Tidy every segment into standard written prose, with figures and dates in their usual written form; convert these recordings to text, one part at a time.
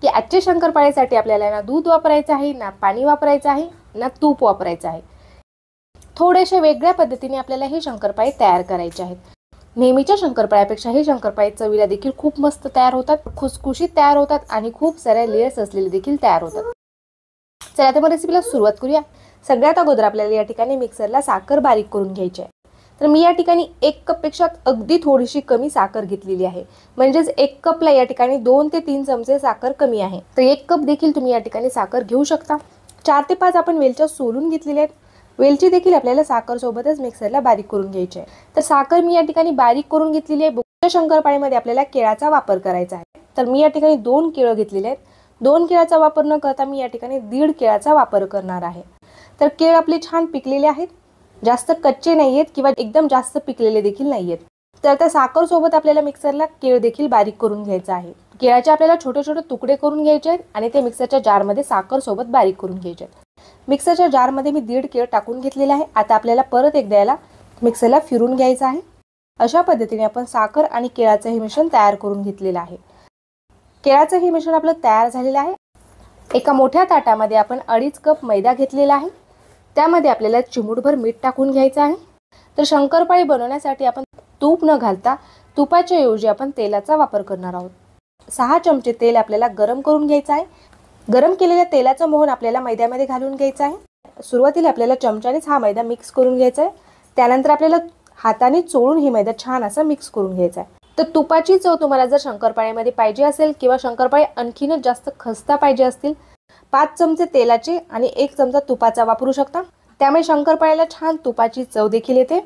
की आजच्या शंकरपाळ्यासाठी आपल्याला ना दूध वापरायचं आहे, ना पाणी वापरायचं आहे, ना तूप वापरायचं आहे. थोडेसे वेगळ्या पद्धतीने आपल्याला हे शंकरपाळे तयार करायचे आहेत. नेहमीच्या शंकरपाळ्यापेक्षा हे शंकरपाळे चवीला देखील खूप मस्त तयार होतात, खुसखुशीत तयार होतात आणि खूप साऱ्या लेयर्स असलेले देखील तयार होतात. चला तर मग रेसिपीला सुरुवात करूया. सगळ्यात अगोदर आपल्याला या ठिकाणी मिक्सरला साखर बारीक करून घ्यायची आहे. तर मी या ठिकाणी 1 कपपेक्षा अगदी थोडीशी कमी साखर घेतलेली आहे. म्हणजेच 1 कपला या ठिकाणी 2 ते 3 चमचे साखर कमी आहे. तर 1 कप देखील तुम्ही या ठिकाणी साखर घेऊ शकता. 4 ते 5 आपण वेलच्या सोलून घेतलेल्या आहेत. वेलची देखील आपल्याला साखर सोबतच मिक्सरला बारीक करून घ्यायची आहे. तर साखर मी या ठिकाणी बारीक करून घेतलेली आहे. शंकरपाळ्यामध्ये आपल्याला केळाचा वापर करायचा आहे. तर मी या ठिकाणी 2 केळं घेतलेले आहेत. 2 केळाचा वापर न करता मी या ठिकाणी 1.5 केळाचा वापर करणार आहे. तर केळ आपले छान पिकलेले आहेत, जास्त कच्चे नाहीयेत किंवा एकदम जास्त पिकलेले देखील नाहीयेत. तर आता साखर सोबत आपल्याला मिक्सरला केळ देखील बारीक करून घ्यायचं आहे. केळाचे आपल्याला छोटे छोटे तुकडे करून घ्यायचे आहेत आणि ते मिक्सरच्या जारमध्ये साखर सोबत बारीक करून घ्यायचे आहेत. मिक्सरच्या जारमध्ये मी 1.5 केळ टाकून घेतलेला आहे. आता आपल्याला परत एकदा याला मिक्सरला फिरून घ्यायचं आहे. अशा पद्धतीने आपण साखर आणि केळाचं हे मिश्रण तयार करून घेतलेलं आहे. केळाचं हे मिश्रण आपलं तयार झालेलं आहे. एका मोठ्या ताटामध्ये आपण 2.5 कप मैदा घेतलेला आहे. त्यामध्ये आपल्याला चिमूटभर मीठ टाकून घ्यायचं आहे. तर शंकरपाळी बनवण्यासाठी आपण तूप न घालता तुपाच्या ऐवजी आपण तेलाचा वापर करणार आहोत. 6 चमचे तेल आपल्याला गरम करून घ्यायचं आहे. गरम केलेल्या तेलाचं मोहन आपल्याला मैद्यामध्ये घालून घ्यायचं आहे. सुरुवातीला आपल्याला चमच्यानेच हा मैदा मिक्स करून घ्यायचा आहे. त्यानंतर आपल्याला हाताने चोळून ही मैदा छान असा मिक्स करून घ्यायचा आहे. तर तुपाची चव तुम्हाला जर शंकरपाळ्यामध्ये पाहिजे असेल किंवा शंकरपाळे आणखीनच जास्त खस्ता पाहिजे असतील, 5 चमचे तेलाचे आणि 1 चमचा तुपाचा वापरू शकता. त्यामुळे शंकरपाळ्याला छान तुपाची चव देखील येते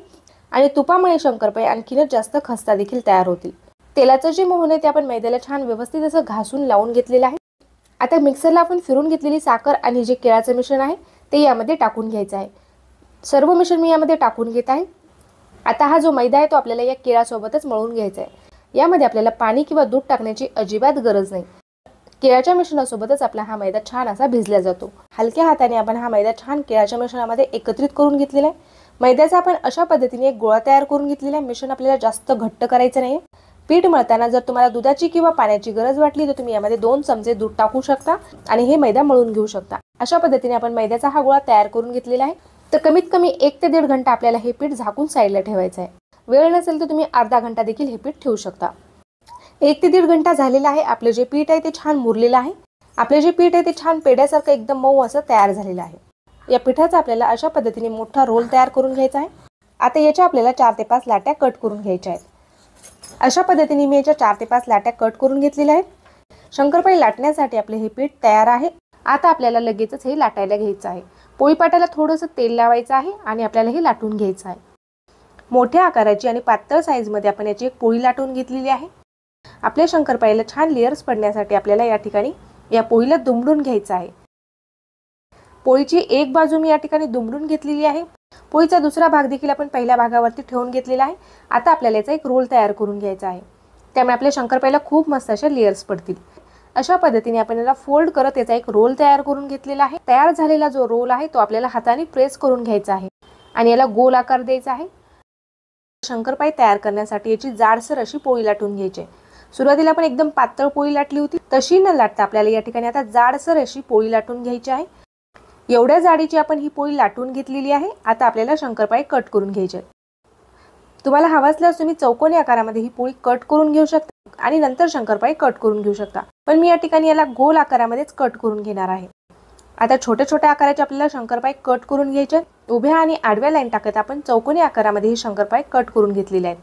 आणि तुपामुळे शंकरपाळे आणखीनच जास्त खस्ता देखील तयार होतील. तेलाचं जे मोहन आहे ते आपण मैद्याला छान व्यवस्थित असं घासून लावून घेतलेलं आहे. आता मिक्सरला आपण फिरून घेतलेली साखर आणि जे केळाचं मिश्रण आहे ते यामध्ये टाकून घ्यायचं आहे. सर्व मिश्रण मी यामध्ये टाकून घेत आहे. आता हा जो मैदा आहे तो आपल्याला या केळासोबतच मळून घ्यायचा आहे. यामध्ये आपल्याला पाणी किंवा दूध टाकण्याची अजिबात गरज नाही. केळाच्या मिश्रणासोबतच आपला हा मैदा छान असा भिजला जातो. हलक्या हाताने आपण हा मैदा छान केळाच्या मिश्रणामध्ये एकत्रित करून घेतलेला आहे. मैद्याचा आपण अशा पद्धतीने एक गोळा तयार करून घेतलेला आहे. मिश्रण आपल्याला जास्त घट्ट करायचं नाही. पीठ मळताना जर तुम्हाला दुधाची किंवा पाण्याची गरज वाटली तर तुम्ही यामध्ये 2 चमचे दूध टाकू शकता आणि हे मैदा मळून घेऊ शकता. अशा पद्धतीने आपण मैद्याचा हा गोळा तयार करून घेतलेला आहे. तर कमीत कमी 1 ते 1.5 घंटा आपल्याला हे पीठ झाकून साईडला ठेवायचं आहे. वेळ नसेल तर तुम्ही अर्धा घंटा देखील हे पीठ ठेवू शकता. 1 ते 1.5 घंटा झालेला आहे. आपले जे पीठ आहे ते छान मुरलेलं आहे. आपले जे पीठ आहे ते छान पेढ्यासारखं एकदम मऊ असं तयार झालेलं आहे. या पिठाचा आपल्याला अशा पद्धतीने मोठा रोल तयार करून घ्यायचा आहे. आता याच्या आपल्याला 4 ते 5 लाट्या कट करून घ्यायच्या आहेत. अशा पद्धतीने मी याच्या 4 ते 5 लाट्या कट करून घेतलेल्या आहेत. शंकरपाळी लाटण्यासाठी आपले हे पीठ तयार आहे. आता आपल्याला लगेचच हे लाटायला घ्यायचं आहे. पोळीपाटाला थोडंसं तेल लावायचं आहे आणि आपल्याला हे लाटून घ्यायचं आहे. मोठ्या आकाराची आणि पातळ साईजमध्ये आपण याची एक पोळी लाटून घेतलेली आहे. आपल्या शंकरपाळीला छान लेयर्स पडण्यासाठी आपल्याला या ठिकाणी या पोळीला दुमडून घ्यायचं आहे. पोळीची एक बाजू मी या ठिकाणी दुमडून घेतलेली आहे. पोळीचा दुसरा भाग देखील आपण पहिल्या भागावरती ठेवून घेतलेला आहे. आता आपल्याला याचा एक रोल तयार करून घ्यायचा आहे. त्यामुळे आपल्या शंकरपाळीला खूप मस्त अशा लेयर्स पडतील. अशा पद्धतीने आपण याला फोल्ड करत याचा एक रोल तयार करून घेतलेला आहे. तयार झालेला जो रोल आहे तो आपल्याला हाताने प्रेस करून घ्यायचा आहे आणि याला गोल आकार द्यायचा आहे. शंकरपाळी तयार करण्यासाठी याची जाडसर अशी पोळी लाटून घ्यायची आहे. सुरुवातीला आपण एकदम पातळ पोळी लाटली होती तशी न लाटता आपल्याला या ठिकाणी आता जाडसर अशी पोळी लाटून घ्यायची आहे. एवढ्या जाडीची आपण ही पोळी लाटून घेतलेली आहे. आता आपल्याला शंकरपाळी कट करून घ्यायची आहे. तुम्हाला हवं असल्यास तुम्ही चौकोनी आकारामध्ये ही पोळी कट करून घेऊ शकता आणि नंतर शंकरपाळी कट करून घेऊ शकता. पण मी या ठिकाणी याला गोल आकारामध्येच कट करून घेणार आहे. आता छोट्या छोट्या आकाराचे आपल्याला शंकरपाळी कट करून घ्यायचे. उभ्या आणि आडव्या लाईन टाकत आपण चौकोनी आकारामध्ये ही शंकरपाळी कट करून घेतलेले आहेत.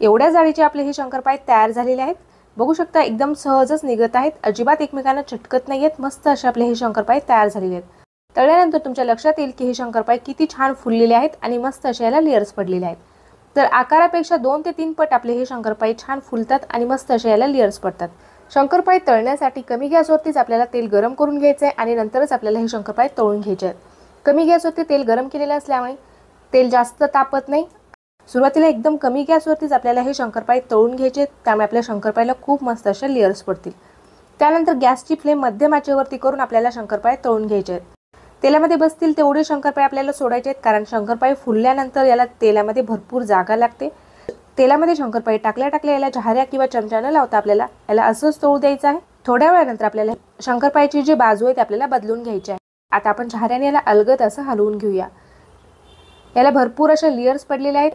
एवढ्या जाडीचे आपले हे शंकरपाळी तयार झालेले आहेत. बघू शकता एकदम सहजच निघत आहेत. अजिबात एकमेकांना चिटकत नाहीयेत. मस्त असे आपले हे शंकरपाळी तयार झालेले आहेत. तळल्यानंतर तुमच्या लक्षात येईल की हे शंकरपाळी किती छान फुललेले आहेत आणि मस्त असे याला लेयर्स पडलेले आहेत. तर आकारापेक्षा 2 ते 3 पट आपले हे शंकरपाळी छान फुलतात आणि मस्त असे याला लेयर्स पडतात. शंकरपाळी तळण्यासाठी कमी गॅसवरतीच आपल्याला तेल गरम करून घ्यायचं आहे आणि नंतरच आपल्याला हे शंकरपाळी तळून घ्यायचे आहेत. कमी गॅसवरती तेल गरम केलेलं असल्यामुळे तेल जास्त तापत नाही. सुरुवातीला एकदम कमी गॅसवरतीच आपल्याला हे शंकरपाळी तळून घ्यायचे. त्यामुळे आपल्या शंकरपाळीला खूप मस्त अशा लेयर्स पडतील. त्यानंतर गॅसची फ्लेम मध्यम आचेवरती करून आपल्याला शंकरपाळी तळून घ्यायचे आहेत. तेलामध्ये बसतील तेवढे शंकरपाळी आपल्याला सोडायचे आहेत, कारण शंकरपाळी फुलल्यानंतर याला तेलामध्ये भरपूर जागा लागते. तेलामध्ये शंकरपाळी टाकल्या टाकल्या याला झाऱ्या किंवा चमचा न लावता आपल्याला याला असंच तळू द्यायचं आहे. थोड्या वेळानंतर आपल्याला शंकरपाळ्याची जी बाजू आहे ती आपल्याला बदलून घ्यायची आहे। आता आपण झाऱ्याने याला अलगद असं हलवून घेऊया। याला भरपूर असे लेयर्स पडलेले आहेत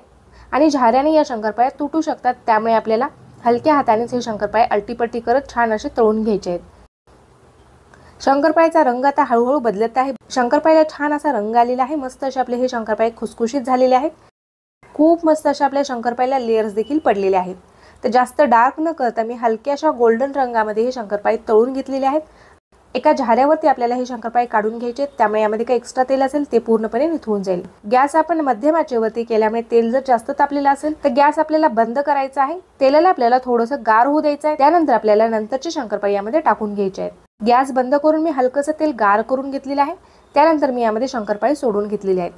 आणि झाऱ्याने या शंकरपाळ्या तुटू शकतात, त्यामुळे आपल्याला हलक्या हातानेच हे शंकरपाळे अलटीपट्टी करत छान असे तळून घ्यायचे आहेत। शंकरपाळ्याचा रंग आता हळूहळू बदलत आहे। शंकरपाळ्याला छान असा रंग आलेला आहे। मस्त असे आपले हे शंकरपाळे खुसखुशीत झालेले आहेत। खूप मस्त अशा आपल्या शंकरपाळ्याला लेयर्स देखील पडलेले आहेत। तर जास्त डार्क न करता मी हलक्या अशा गोल्डन रंगामध्ये हे शंकरपाळे तळून घेतलेले आहेत। एका झाऱ्यावरती आपल्याला हे शंकरपाळे काढून घ्यायचे, त्यामुळे यामध्ये काही एक्स्ट्रा तेल असेल ते पूर्णपणे निथळून जाईल। गॅस आपण मध्यम आचेवरती केल्यामुळे तेल जर जास्त तापलेलं असेल तर गॅस आपल्याला बंद करायचा आहे। तेलाला आपल्याला थोडंसं गार होऊ द्यायचं आहे। त्यानंतर आपल्याला नंतरचे शंकरपाळे यामध्ये टाकून घ्यायचे आहेत। गॅस बंद करून मी हलकंसं तेल गार करून घेतलेलं आहे। त्यानंतर मी यामध्ये शंकरपाळे सोडून घेतलेले आहेत।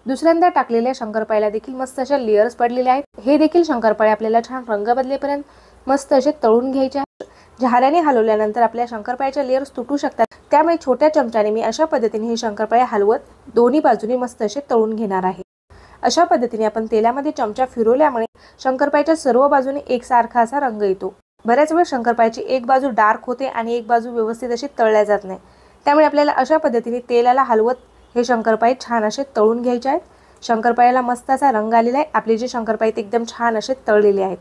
दुसऱ्यांदा टाकलेल्या शंकरपाळ्याला देखील मस्त अशा लेयर्स पडलेले आहेत। हे देखील शंकरपाळे आपल्याला छान रंग बदलेपर्यंत मस्त असे तळून घ्यायचे आहेत। झाऱ्याने हलवल्यानंतर आपल्या शंकरपाळ्याच्या लेयर्स तुटू शकतात, त्यामुळे छोट्या चमच्याने मी अशा पद्धतीने हे शंकरपाळे हलवत दोन्ही बाजूनी मस्त असे तळून घेणार आहे। अशा पद्धतीने आपण तेलामध्ये चमचा फिरवल्यामुळे शंकरपाळ्याच्या सर्व बाजूने एकसारखा असा रंग येतो। बऱ्याच वेळ शंकरपाळ्याची एक बाजू डार्क होते आणि एक बाजू व्यवस्थित अशी तळल्या जात नाही, त्यामुळे आपल्याला अशा पद्धतीने तेलाला हलवत हे शंकरपाळे छान असे तळून घ्यायचे आहेत। शंकरपाळ्याला मस्त असा रंग आलेला आहे। आपले जे शंकरपाळे ते एकदम छान असे तळलेले आहेत।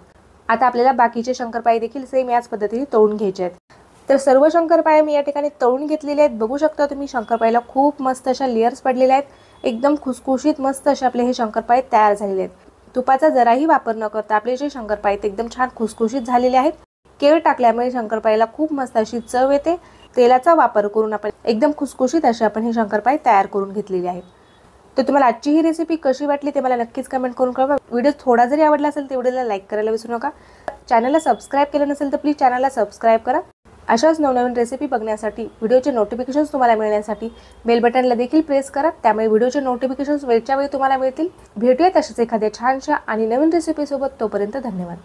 आता आपल्याला बाकीचे शंकरपाळे देखील सेम याच पद्धतीने तळून घ्यायचे आहेत। तर सर्व शंकरपाळे मी या ठिकाणी तळून घेतलेले आहेत। बघू शकता तुम्ही शंकरपाळ्याला खूप मस्त अशा लेयर्स पडलेल्या आहेत। एकदम खुसखुशीत मस्त असे आपले हे शंकरपाळे तयार झालेले आहेत। तुपाचा जराही वापर न करता आपले जे शंकरपाळे ते एकदम छान खुसखुशीत झालेले आहेत। केळ टाकल्यामुळे शंकरपाळ्याला खूप मस्त अशी चव येते। तेलाचा वापर करून आपण एकदम खुसखुशीत असे आपण हे शंकरपाळे तयार करून घेतलेले आहेत। तर तुम्हाला आजची ही रेसिपी कशी वाटली ते मला नक्कीच कमेंट करून कळवा। व्हिडिओ थोडा जरी आवडला असेल तर व्हिडिओला लाईक करायला विसरू नका। चॅनलला सबस्क्राईब केलं नसेल तर प्लीज चॅनलला सबस्क्राईब करा। अशाच नवनवीन रेसिपी बघण्यासाठी, व्हिडिओचे नोटिफिकेशन्स तुम्हाला मिळण्यासाठी बेल बटनला देखील प्रेस करा, त्यामुळे व्हिडिओचे नोटिफिकेशन्स वेळच्या वेळी तुम्हाला मिळतील। भेटूयात अशाच एखाद्या छानशा आणि नवीन रेसिपीसोबत। तोपर्यंत धन्यवाद।